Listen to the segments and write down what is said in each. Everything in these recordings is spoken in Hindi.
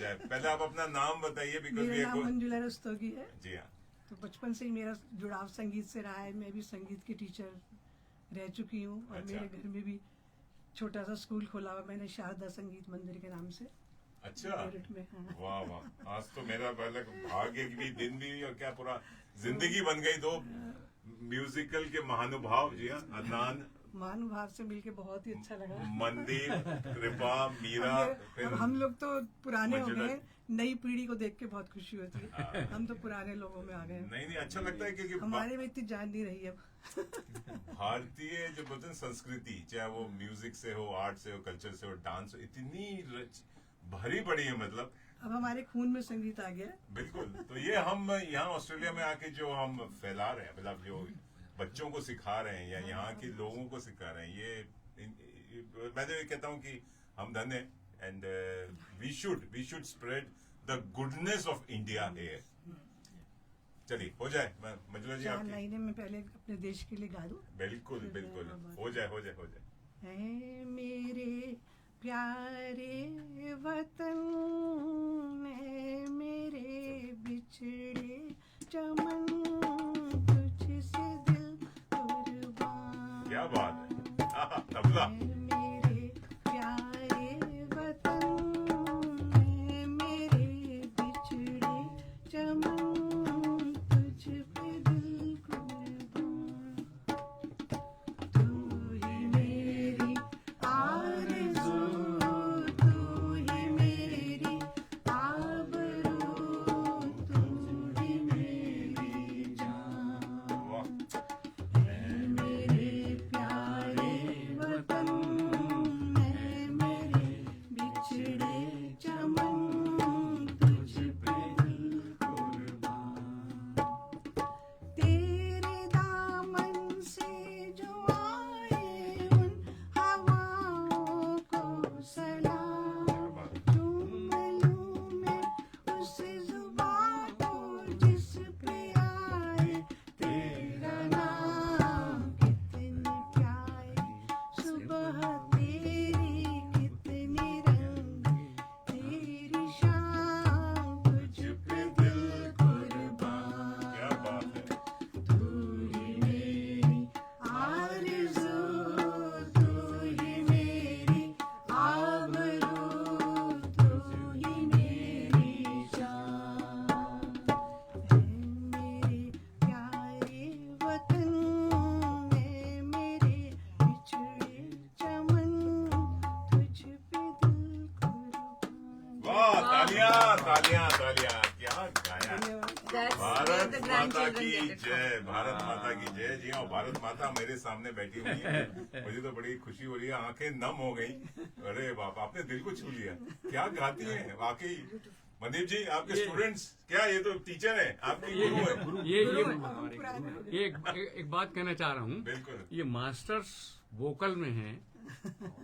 जाए। पहले आप अपना नाम बताइए। बिकॉज मेरा नाम मंजुला रस्तोगी है। जी हाँ। तो बचपन से ही मेरा जुड़ाव संगीत से रहा है। मैं भी संगीत की टीचर रह चुकी हूँ और अच्छा। मेरे घर में भी छोटा सा स्कूल खोला हुआ मैंने, शारदा संगीत मंदिर के नाम से। अच्छा, मेरठ में। हाँ। वाह वाह, आज तो मेरा पहले भाग्य की भी दिन भी और क्या पूरा जिंदगी बन गई। दो म्यूजिकल के महानुभाव, जी हाँ, अदनान महानुभाव से मिलके बहुत ही अच्छा लगा। मनदीप, कृपा, मीरा, अब हम लोग तो पुराने हो मंजुला। गए, नई पीढ़ी को देख के बहुत खुशी होती है। हम तो पुराने लोगों में आ गए। नहीं नहीं, अच्छा लगता है क्योंकि हमारे में इतनी जान नहीं रही अब। भारतीय जो बोलते हैं संस्कृति, चाहे वो म्यूजिक से हो, आर्ट से हो, कल्चर से हो, डांस हो, इतनी भरी पड़ी है। मतलब अब हमारे खून में संगीत आ गया। बिल्कुल। तो ये हम यहाँ ऑस्ट्रेलिया में आके जो हम फैला रहे हैं, मतलब जो बच्चों को सिखा रहे हैं या यहाँ के लोगों को सिखा रहे हैं, ये मैं तो ये कहता हूँ कि हम धन्य हैं। And we should spread the goodness of India here. चलिए, हो जाए मंजुला जी 4 आपकी। लाइनें मैं पहले अपने देश के लिए गा दूं। बिल्कुल बिल्कुल, हो जाए हो जाए हो जाए। है मेरे प्यारे वतन, है मेरे बिछड़े चमन, तुझसे दिल कुर्बान। क्या बात है, तबला। है मेरे प्यारे वतन, है मेरे बिछड़े चमन, तुझ पे दिल कुर्बान। तू ही मेरी आरज़ू, तू ही मेरी आबरू, तू ही मेरी जान। वाह, है मेरे प्यारे वतन, है मेरे बिछड़े चमन, तुझ पे दिल कुर्बान। तेरे दामन से जो आए उन हवाओं को सलाम, चूम लूं मैं उस जुबां को जिस पे आए तेरा नाम। कितनी प्यारी सुबह तेरी, कितनी रंगी तेरी शाम, तुझ पे दिल कुर्बान। क्या बात है। तू ही मेरी आरज़ू, तू ही मेरी आबरू, तू ही मेरी जान। है मेरे प्यारे वतन, है मेरे बिछड़े चमन, तुझ पे दिल कुर्बान। वाह, तालियां तालियां तालियां, क्या गाया। धन्यवाद। भारत माता की जय, भारत माता की जय। जी हाँ, भारत माता मेरे सामने बैठी हुई है। मुझे तो बड़ी खुशी हो रही है, आंखें नम हो गई। अरे बाप, आपने दिल को छू लिया। क्या गाती हैं वाकई। मनदीप जी, आपके स्टूडेंट्स क्या, ये तो टीचर है, आपके गुरु है। ये एक बात कहना चाह रहा हूँ। बिल्कुल। ये मास्टर्स वोकल में हैं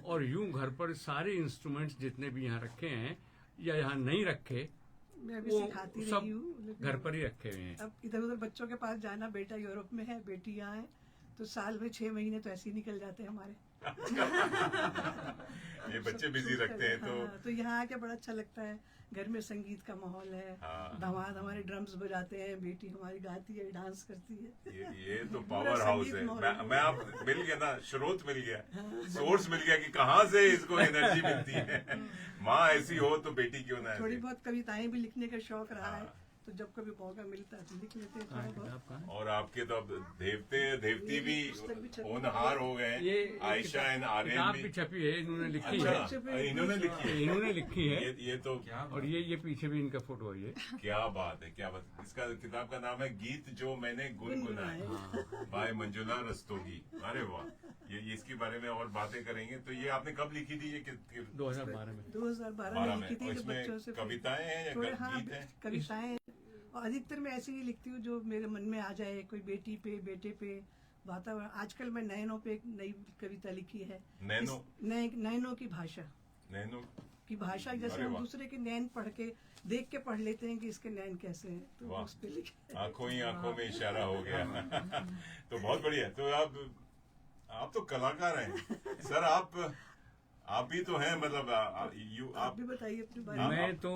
और यूं घर पर सारे इंस्ट्रूमेंट्स जितने भी यहाँ रखे हैं या यहाँ नहीं रखे, मैं भी वो सिखाती सब रही हूँ, लेकिन घर पर ही रखे हुए हैं। अब इधर उधर बच्चों के पास जाना, बेटा यूरोप में है, बेटी यहाँ है, तो साल में 6 महीने तो ऐसे ही निकल जाते हैं हमारे। ये बच्चे बिजी रखते हैं तो। हाँ, तो यहाँ आके बड़ा अच्छा लगता है। घर में संगीत का माहौल है। हाँ। दामाद हमारे ड्रम्स बजाते हैं, बेटी हमारी गाती है, डांस करती है। ये तो पूरा पावर हाउस संगीत है। माहौल मैं आप मिल गया ना, स्रोत मिल गया, सोर्स मिल गया कि कहाँ से इसको एनर्जी मिलती है। माँ ऐसी हो तो बेटी क्यों ना थोड़ी ऐसी। बहुत कविताएं भी लिखने का शौक रहा है, हाँ। तो जब कभी मौका मिलता है तो लिख लेते हैं थोड़ा बहुत। और आपके तो अब देवते देवती भी पुस्तक भी छपी। होनहार हो गए ये हैं। आयशा एंड आर्यन किताब भी। भी छपी है, इन्होंने लिखी अच्छा, है। इन्होंने लिखी है। इन्होंने लिखी है ये तो और ये पीछे भी इनका फोटो है। ये क्या बात है, क्या बात है। इसका किताब का नाम है गीत जो मैंने गुनगुनाए, बाय मंजुला रस्तोगी। अरे वाह, ये इसके बारे में और बातें करेंगे। तो ये आपने कब लिखी थी? ये 2012 में। 2012 में लिखी थी, और जब इसमें बच्चों से कविताएं हैं या थोड़े, हाँ, गीत हैं? कविताएं। और अधिकतर मैं ऐसे ही लिखती हूँ जो मेरे मन में आ जाए, कोई बेटी पे, बेटे पे, वातावरण। आजकल मैं नयनों पे एक नई कविता लिखी है। नैनो नयनों की भाषा नैनो की भाषा, जैसे अरे हम वाह। दूसरे के नैन पढ़ के, देख के पढ़ लेते हैं कि इसके नैन कैसे हैं, तो वाह। उस पे लिखे। आंखों ही आंखों में इशारा हो गया। तो बहुत बढ़िया। तो आप तो कलाकार हैं सर। आप भी तो हैं, मतलब आप भी बताइए अपने बारे में। मैं तो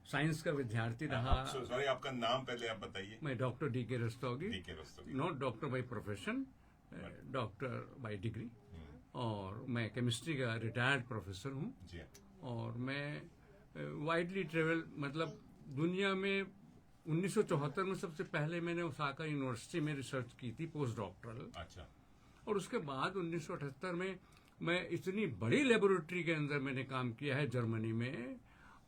साइंस का विद्यार्थी रहा। सॉरी, आपका नाम पहले आप बताइए। मैं doctor DK. Rastogi, DK Rastogi. Not doctor by profession, doctor bye degree. और मैं केमिस्ट्री का रिटायर्ड प्रोफेसर हूँ। जी हाँ। और मैं वाइडली ट्रेवल, मतलब दुनिया में 1974 में सबसे पहले मैंने ओसाका यूनिवर्सिटी में रिसर्च की थी, पोस्ट डॉक्टरल। अच्छा। और उसके बाद 1978 में मैं इतनी बड़ी लेबोरेटरी के अंदर मैंने काम किया है जर्मनी में,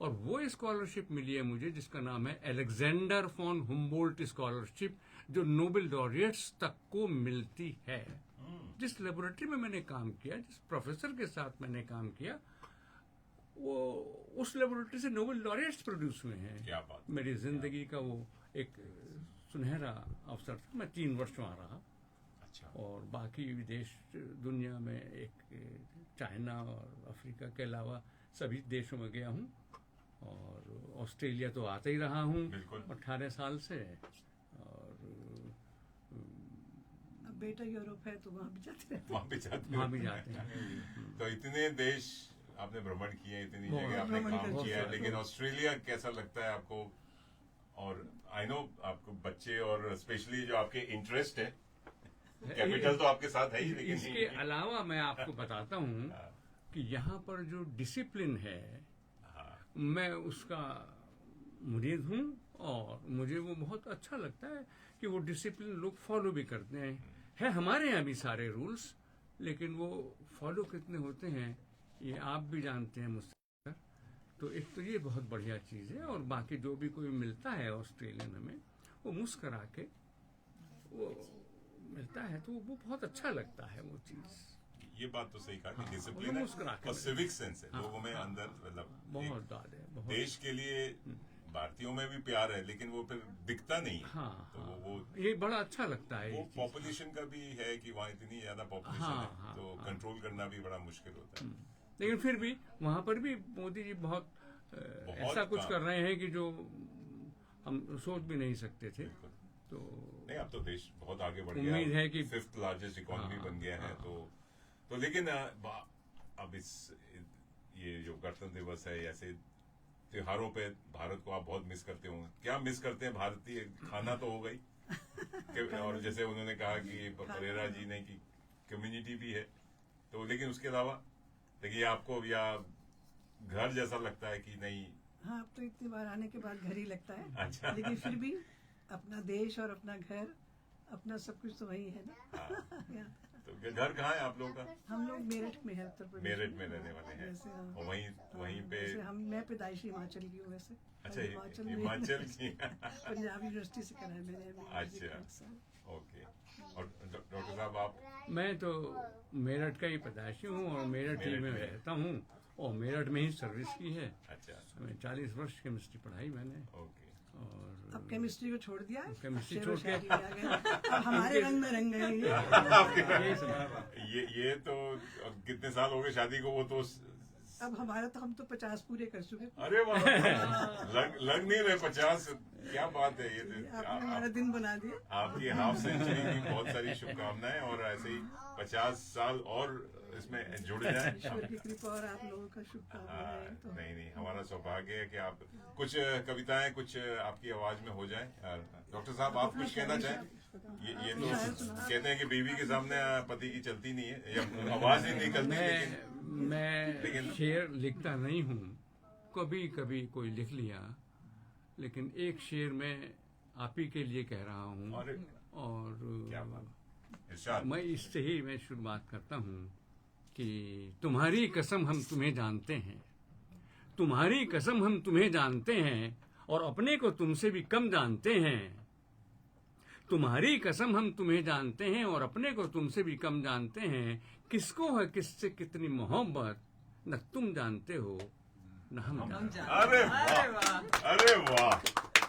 और वो स्कॉलरशिप मिली है मुझे जिसका नाम है अलेक्जेंडर फॉन हुम्बोल्ट स्कॉलरशिप, जो नोबेल लॉरिएट्स तक को मिलती है। जिस लेबोरेटरी में मैंने काम किया, जिस प्रोफेसर के साथ मैंने काम किया, वो उस लेबोरेटरी से नोबेल लॉरिएट्स प्रोड्यूस हुए हैं। क्या बात। मेरी जिंदगी का वो एक सुनहरा अवसर था। मैं 3 वर्ष वहाँ रहा। अच्छा। और बाकी विदेश दुनिया में एक चाइना और अफ्रीका के अलावा सभी देशों में गया हूँ। और ऑस्ट्रेलिया तो आते ही रहा हूँ 18 साल से। और अब बेटा यूरोप है तो वहाँ भी जाते हैं। वहाँ भी जाते हैं। तो इतने देश आपने भ्रमण किए, इतनी जगह आपने भ्रमण काम कर किया है, चुका। लेकिन ऑस्ट्रेलिया कैसा लगता है आपको? और आई नो आपको बच्चे और स्पेशली जो आपके इंटरेस्ट है, कैपिटल तो आपके साथ है ही, लेकिन इसके अलावा मैं आपको बताता हूँ कि यहाँ पर जो डिसिप्लिन है, मैं उसका मुरीद हूँ। और मुझे वो बहुत अच्छा लगता है कि वो डिसिप्लिन लोग फॉलो भी करते हैं। है हमारे यहाँ भी सारे रूल्स, लेकिन वो फॉलो कितने होते हैं ये आप भी जानते हैं मुझसे। तो एक तो ये बहुत बढ़िया चीज़ है। और बाकी जो भी कोई मिलता है ऑस्ट्रेलियन में, वो मुस्करा के वो मिलता है, तो वो बहुत अच्छा लगता है वो चीज़। ये बात तो सही कहा कि हाँ, डिसिप्लिन वो है मुस्कुरा के और सिविक सेंस है हाँ, लोगों में हाँ, अंदर, मतलब बहुत एक ज्यादा है, बहुत। देश के लिए भारतीयों में भी प्यार है, लेकिन वो फिर दिखता नहीं है। हाँ, तो हाँ, वो ये बड़ा अच्छा लगता है वो ये चीज़। पॉपुलेशन का भी है कि वहाँ इतनी ज्यादा पॉपुलेशन हाँ, है, हाँ, तो हाँ। कंट्रोल करना भी बड़ा मुश्किल होता है। लेकिन फिर भी वहाँ पर भी मोदी जी बहुत ऐसा कुछ काम। कर रहे हैं कि जो हम सोच भी नहीं सकते थे। बिल्कुल। तो नहीं, अब तो देश बहुत आगे बढ़ उम्मीद गया है कि 5th लार्जेस्ट इकोनॉमी हाँ, बन गया है। हाँ। तो लेकिन अब ये जो गणतंत्र दिवस है, ऐसे त्योहारों पे भारत को आप बहुत मिस करते होंगे। क्या मिस करते हैं? भारतीय खाना तो हो गई और जैसे उन्होंने कहा कि परेरा जी ने कि कम्युनिटी भी है, तो लेकिन उसके अलावा देखिए आपको या घर जैसा लगता है कि नहीं? हाँ, अब तो इतनी बार आने के बाद घर ही लगता है। अच्छा। लेकिन फिर भी अपना देश और अपना घर, अपना सब कुछ तो वही है ना। तो घर कहाँ है आप लोगों का? हम लोग मेरठ में है, उत्तर प्रदेश मेरठ में रहने वाले हैं। वैसे हाँ। और वहीं पे वैसे मैं पैदाइशी हिमाचल की हूँ वैसे। अच्छा, हिमाचल में हिमाचल की। पंजाब यूनिवर्सिटी से करा है मैंने। अच्छा, ओके। और डॉक्टर साहब आप? मैं तो मेरठ का ही पैदाइशी हूँ और मेरठ ही में रहता हूँ और मेरठ में ही सर्विस की है। अच्छा, मैं 40 वर्ष केमिस्ट्री पढ़ाई मैंने। ओके। और अब केमिस्ट्री को छोड़ दिया है, केमिस्ट्री शेरो छोड़ के शायरी में आ गए। अब हमारे रंग में रंग गए यही सब। ये तो कितने साल हो गए शादी को? वो तो अब हमारा तो हम तो 50 पूरे कर चुके। अरे वाह, लग नहीं रहे 50। क्या बात है! ये आपने हमारा दिन बना दिया। आपकी हाफ सेंचुरी की बहुत सारी शुभकामनाएं, और ऐसे ही 50 साल और इसमें जुड़ जाए। ईश्वर की कृपा और आप लोगों का शुभकामनाएं। तो नहीं, हमारा सौभाग्य है कि आप कुछ कविताएं कुछ आपकी आवाज में हो जाए। डॉक्टर साहब, आप कुछ कहना चाहें? ये तो कहते हैं कि बीवी के सामने पति की चलती नहीं है, या आवाज नहीं निकलती। मैं शेर लिखता नहीं हूँ, कभी कभी कोई लिख लिया, लेकिन एक शेर मैं आप ही के लिए कह रहा हूँ। और मैं इससे ही मैं शुरुआत करता हूँ कि तुम्हारी कसम हम तुम्हें जानते हैं, तुम्हारी कसम हम तुम्हें जानते हैं, और अपने को तुमसे भी कम जानते हैं। तुम्हारी कसम हम तुम्हें जानते हैं और अपने को तुमसे भी कम जानते हैं। किसको है किससे कितनी मोहब्बत, न तुम जानते हो न हम जानते। अरे वाह,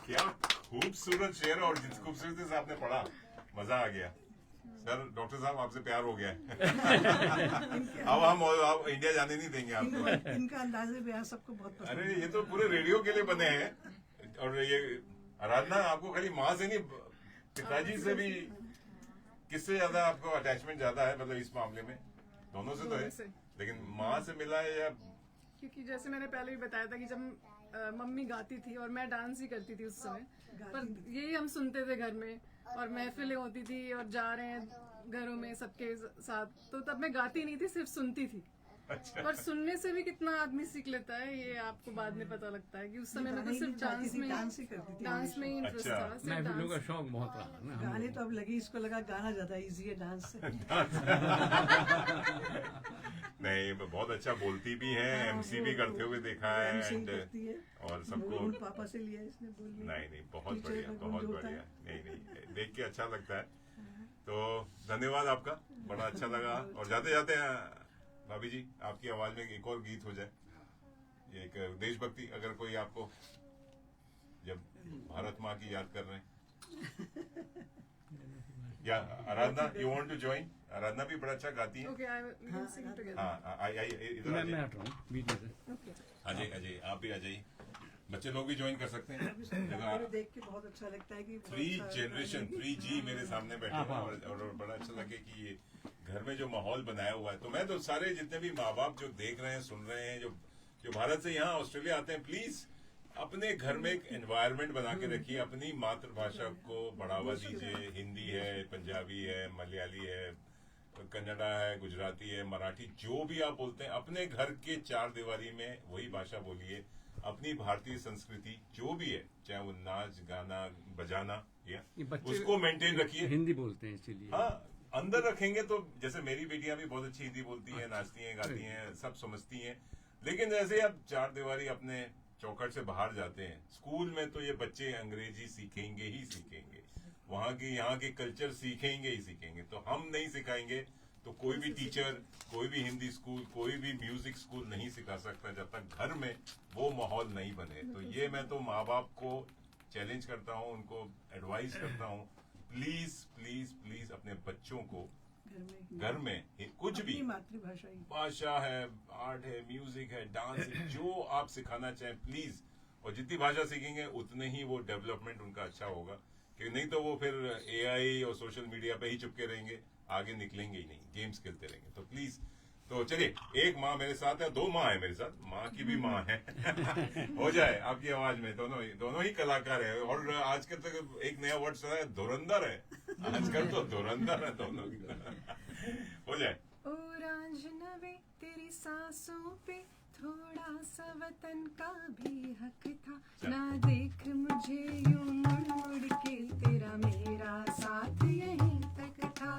क्या खूबसूरत शेर, और जिस खूबसूरती से आपने पढ़ा, मजा आ गया। सर, डॉक्टर साहब, आपसे प्यार हो गया है। अब हम इंडिया जाने नहीं देंगे आपको। इनका अंदाजे बयान सबको बहुत पसंद। अरे ये तो पूरे रेडियो के लिए बने हैं। और ये आराधना, आपको खाली माँ से नहीं, पिताजी से भी किससे ज्यादा आपको अटैचमेंट ज्यादा है? मतलब इस मामले में दोनों से तो है। लेकिन माँ से मिला है या क्योंकि जैसे मैंने पहले भी बताया था कि जब मम्मी गाती थी और मैं डांस ही करती थी उस समय, पर यही हम सुनते थे घर में, और महफिलें होती थी और जा रहे हैं घरों में सबके साथ, तो तब मैं गाती नहीं थी, सिर्फ सुनती थी। अच्छा पर सुनने से भी कितना आदमी सीख लेता है, ये आपको बाद में पता लगता है कि उस समय में तो सिर्फ डांस में ही इंटरेस्ट अच्छा। था, सिर्फ महफिलों का डांस। शौक बहुत रहा ना हम गाने लोगों तो अब लगी, इसको लगा गाना ज्यादा इजी है डांस से। नहीं बहुत अच्छा बोलती भी है, एमसी भी करते हुए देखा है MC and करती है। और सबको गुण पापा से लिया इसने बोलिए। नहीं बहुत टीचर बढ़िया का गुण बहुत जो होता बढ़िया। है। नहीं देख के अच्छा लगता है। तो धन्यवाद आपका, बड़ा अच्छा लगा। और जाते जाते भाभी जी आपकी आवाज में एक और गीत हो जाए, ये एक देशभक्ति, अगर कोई आपको, जब भारत माँ की याद कर रहे हैं, या आराधना यू वांट टू ज्वाइन? आराधना भी बड़ा अच्छा गाती है। Okay, I will sing together. हाँ इधर आ मैं जाइए। हट रहा हूँ बीच में से। Okay. अजय आप भी आ जाइए, बच्चे लोग भी ज्वाइन कर सकते हैं। गाने में देख के बहुत अच्छा लगता है कि बहुत 3 सारा जनरेशन गाने- 3G मेरे सामने बैठे हैं और बड़ा अच्छा लगे कि ये घर में जो माहौल बनाया हुआ है। तो मैं तो सारे जितने भी माँ बाप जो देख रहे हैं, सुन रहे हैं, जो भारत से यहाँ ऑस्ट्रेलिया आते हैं, प्लीज अपने घर में एक एनवायरनमेंट बना के रखिए, अपनी मातृभाषा को बढ़ावा दीजिए। हिंदी है, पंजाबी है, मलयाली है, कन्नड़ा है, गुजराती है, मराठी, जो भी आप बोलते हैं, अपने घर के 4 दीवारी में वही भाषा बोलिए। अपनी भारतीय संस्कृति जो भी है, चाहे वो नाच गाना बजाना या ये बच्चे उसको मेंटेन रखिए। हिंदी बोलते हैं इसीलिए। हाँ अंदर रखेंगे तो, जैसे मेरी बेटियां भी बहुत अच्छी हिंदी बोलती हैं, नाचती हैं, गाती हैं, सब समझती हैं। लेकिन जैसे अब 4 दीवारी अपने चौखट से बाहर जाते हैं, स्कूल में तो ये बच्चे अंग्रेजी सीखेंगे ही सीखेंगे, वहाँ की यहाँ के कल्चर सीखेंगे ही सीखेंगे। तो हम नहीं सिखाएंगे तो कोई भी टीचर, कोई भी हिंदी स्कूल, कोई भी म्यूजिक स्कूल नहीं सिखा सकता जब तक घर में वो माहौल नहीं बने। तो ये मैं तो माँ बाप को चैलेंज करता हूँ, उनको एडवाइस करता हूँ, प्लीज प्लीज प्लीज अपने बच्चों को घर में कुछ भी अपनी मातृभाषा ही। भाषा है, आर्ट है, म्यूजिक है, डांस है, जो आप सिखाना चाहें प्लीज। और जितनी भाषा सीखेंगे उतने ही वो डेवलपमेंट उनका अच्छा होगा, क्योंकि नहीं तो वो फिर AI और सोशल मीडिया पे ही चिपके रहेंगे, आगे निकलेंगे ही नहीं, गेम्स खेलते रहेंगे। तो प्लीज, तो चलिए, एक माँ मेरे साथ है, 2 माँ है मेरे साथ, माँ की भी माँ है। हो जाए आपकी आवाज में, दोनों ही कलाकार है। और आजकल तक एक नया वर्ड सुना है, धुरंधर है, आजकल तो धुरंधर है दोनों। हो जाए। ओ रांझनवे तेरी सांसों पे थोड़ा सा वतन का भी हक था, ना देख मुझे यूं मुड़ मुड़ के, तेरा मेरा साथ यहीं तक था।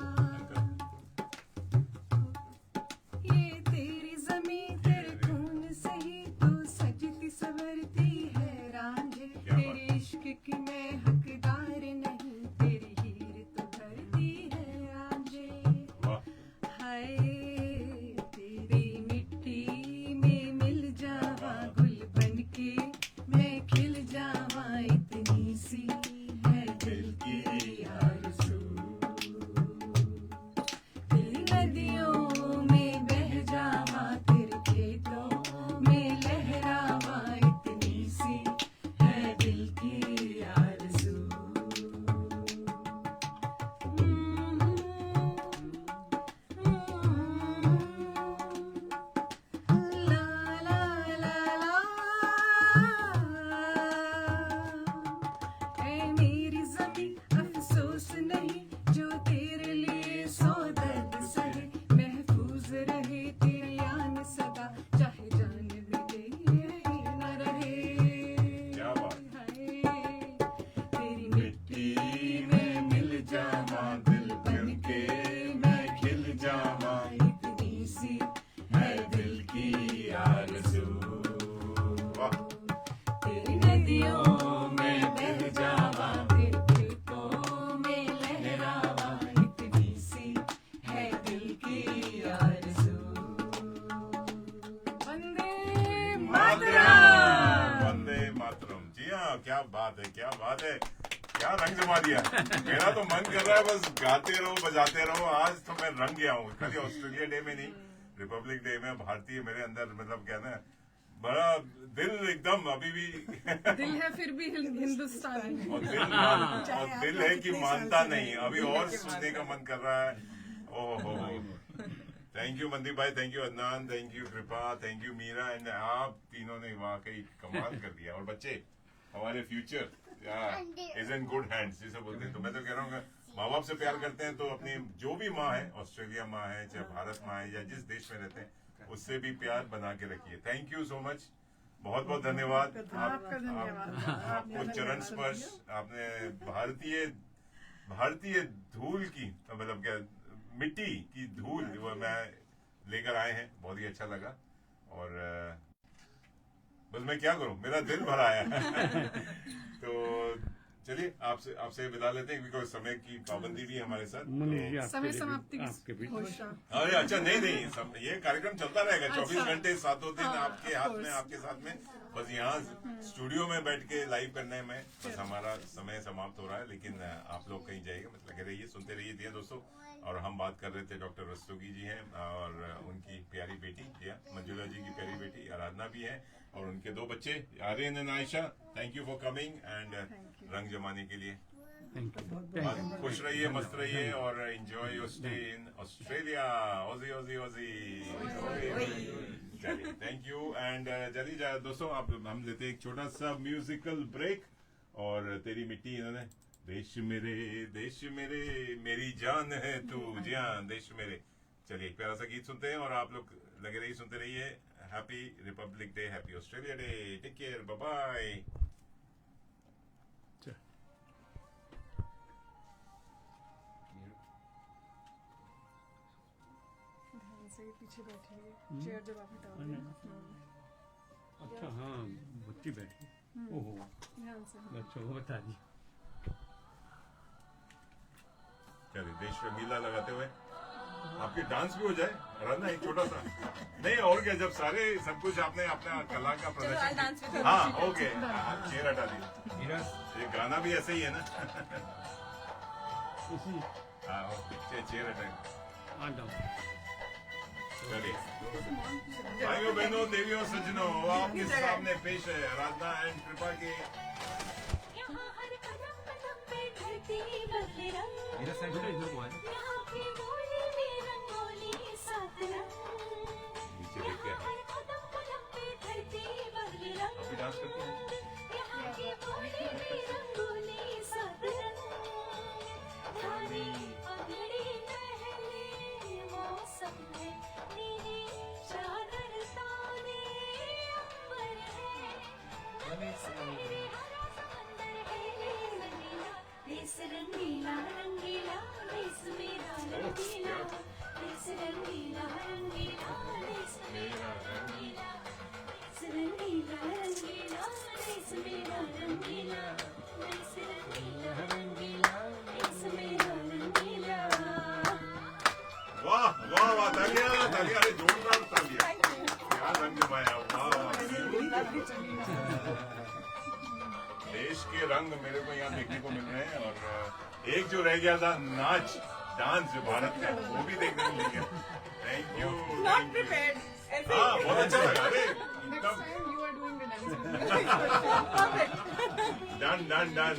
ये तेरी जमीन तेरे खून से ही तो सजती संवरती है रांझे, तेरे इश्क की मैं हकदार नहीं, तेरी हीर तो धरती है रांझे। हाय तेरी मिट्टी में मिल जावा गुल बनके, मैं खिल जावा, इतनी सी है दिल की आरज़ू। तेरी नदियों में बह जावा, तेरे खेतों में लहरावा, इतनी सी है दिल की आरज़ू। ला ला ला ला, ऐ मेरी ज़मीं अफसोस नहीं, जो तेरे लिए सौ दर्द सहे, महफूज रहे तेरी आन सदा, चाहे जान भी दे यही न रहे। क्या बात। हाय तेरी मिट्टी में मिल जावा दिल बनके, मैं खिल जावा, इतनी सी है दिल की आरज़ू। वाह। तेरी नदियों में बह जावा, तेरे खेतों में लहरावा, इतनी सी है दिल की आरज़ू। वंदे मातरम। वंदे मातरम। जी हाँ, क्या बात है, क्या बात है, क्या रंग जमा दिया। मेरा तो मन कर रहा है बस गाते रहो, बजाते रहो। आज तो मैं रंग गया हूँ, खाली ऑस्ट्रेलिया डे में नहीं, रिपब्लिक डे में भारतीय मेरे अंदर, मतलब क्या ना, बड़ा दिल एकदम अभी भी दिल है फिर भी हिंदुस्तानी। और दिल है कि मानता नहीं, अभी और सुनने का मन कर रहा है। ओहो, थैंक यू मनदीप भाई, thank you Adnan, thank you कृपा, थैंक यू मीरा, एंड आप तीनों ने वाकई कमाल कर दिया। और बच्चे, हमारे future is in good hands जिसे बोलते हैं। तो मैं तो कह रहा हूँ, माँ बाप से प्यार करते हैं तो अपनी जो भी माँ है, ऑस्ट्रेलिया माँ है, चाहे भारत माँ है, या जिस देश में रहते हैं, उससे भी प्यार बना के रखिए। थैंक यू सो मच, बहुत बहुत धन्यवाद। आपका धन्यवाद। आपको चरण स्पर्श, आपने भारतीय धूल की, मतलब क्या, मिट्टी की धूल वो मैं लेकर आए हैं, बहुत ही अच्छा लगा। और बस मैं क्या करूं, मेरा दिल भरा है। तो चलिए आपसे विदा लेते हैं, बिकॉज समय की पाबंदी भी है हमारे साथ। मुनीष जी, समय समाप्ति आपके बीच घोषणा। अरे अच्छा, नहीं, ये कार्यक्रम चलता रहेगा 24 घंटे 7 दिन हाँ, आपके हाथ में, आपके साथ में। बस यहाँ स्टूडियो में बैठ के लाइव करने में बस हमारा समय समाप्त हो रहा है, लेकिन आप लोग कहीं जाइएगा, मतलब लगे रहिए, सुनते रहिए दिया दोस्तों। और हम बात कर रहे थे, डॉक्टर रस्तोगी जी हैं और उनकी प्यारी बेटी मंजुला जी की प्यारी बेटी आराधना भी है, और उनके 2 बच्चे Aryan and Ayesha. Thank you for coming and रंग जमाने के लिए। Thank you. और खुश रहिए, मस्त रहिए, और enjoy your stay in Australia. Aussie Aussie Aussie. चलिए, थैंक यू एंड चलिए दोस्तों, आप हम लेते हैं एक छोटा सा म्यूजिकल ब्रेक। और तेरी मिट्टी, इन्होंने देश मेरे मेरी जान है तू जान देश मेरे। चलिए एक प्यारा सा गीत सुनते हैं, और आप लोग लगे रहिए, सुनते रहिए। Happy republic day, happy Australia day, take care, bye bye. ध्यान से पीछे बैठिए, चेयर जब आप हटाओगे। अच्छा, हाँ, बच्ची बैठी। ओहो, ध्यान से। बच्चों को बता दी। चलिए, देश रंगीला लगाते हुए आपकी डांस भी हो जाए, आराधना, एक छोटा सा। नहीं और क्या, जब सब कुछ आपने अपना कला का प्रदर्शन। हाँ, ओके, चेयर हटा दी। ये गाना भी ऐसे ही है ना। हाँ, ओके, चेयर हटा। आ जाओ। चलिए, भाइयों बहनों, देवियों, सज्जनों, आपके सामने पेश है आराधना एंड कृपा के। यहाँ हर कदम कदम पे धरती बदले रंग, मेरा साइड में इधर को है। यहाँ की बोली में रंगोली सात रंग, नीचे देख के यहाँ हर कदम कदम पे धरती बदले रंग, आप भी डांस करते हैं? यहाँ की बोली में रंगोली सात रंग, धानी पगड़ी पहले मौसम है, नीली चादर ताने अंबर है, बरस मेरे हरा समंदर है रंगीला, देश रंगीला रंगीला, देश मेरा रंगीला, देश रंगीला रंगीला, देश मेरा रंगीला, देश रंगीला रंगीला, देश मेरा रंगीला, देश रंगीला रंगीला, देश मेरा रंगीला। वाह वाह वाह, तालियां तालियां, अरे जोरदार तालियां, क्या रंग जमाया, वाह। देश के रंग मेरे को यहाँ देखने को मिल रहे हैं, और एक जो रह गया था नाच डांस जो भारत का, वो भी देखने को मिल गया। Thank you. Not prepared. हाँ, बहुत अच्छा लगा। अरे Next time you are doing the dance. Perfect. Done done done.